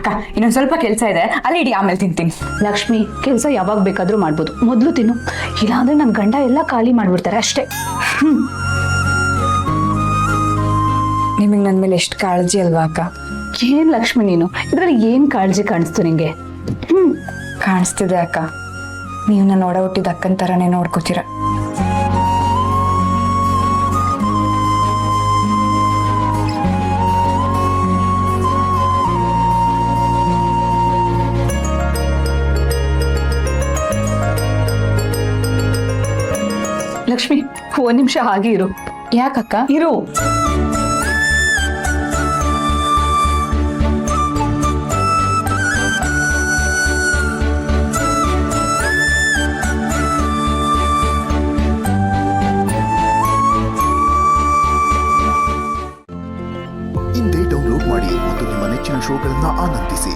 ಅಕ್ಕ ಇನ್ನೊಂದ್ ಸ್ವಲ್ಪ ಕೆಲಸ ಇದೆ, ಅಲ್ಲಿ ಇಡಿ, ಆಮೇಲೆ ತಿಂತೀನಿ. ಲಕ್ಷ್ಮಿ, ಕೆಲಸ ಯಾವಾಗ ಬೇಕಾದ್ರೂ ಮಾಡ್ಬೋದು, ಮೊದಲು ತಿನ್ನು. ಇಲ್ಲಾಂದ್ರೆ ನನ್ನ ಗಂಡ ಎಲ್ಲ ಖಾಲಿ ಮಾಡ್ಬಿಡ್ತಾರೆ ಅಷ್ಟೇ. ನಿಮಗೆ ನನ್ನ ಮೇಲೆ ಎಷ್ಟು ಕಾಳಜಿ ಅಲ್ವಾ ಅಕ್ಕ? ಏನ್ ಲಕ್ಷ್ಮಿ ನೀನು, ಇದ್ರಲ್ಲಿ ಏನ್ ಕಾಳಜಿ ಕಾಣಿಸ್ತು ನಿಂಗೆ? ಕಾಣಿಸ್ತಿದೆ ಅಕ್ಕ, ನೀವು ನನ್ನ ಒಡ ಹುಟ್ಟಿದ ಅಕ್ಕನ ಥರನೇ ನೋಡ್ಕೋತೀರ. ಲಕ್ಷ್ಮಿ, ಒಂದ್ ನಿಮಿಷ ಹಾಗೆ ಇರು. ಯಾಕಕ್ಕ? ಇರು. ಇಂದೇ ಡೌನ್ಲೋಡ್ ಮಾಡಿ ಮತ್ತು ನಿಮ್ಮ ನೆಚ್ಚಿನ ಶೋಗಳನ್ನ ಆನಂದಿಸಿ.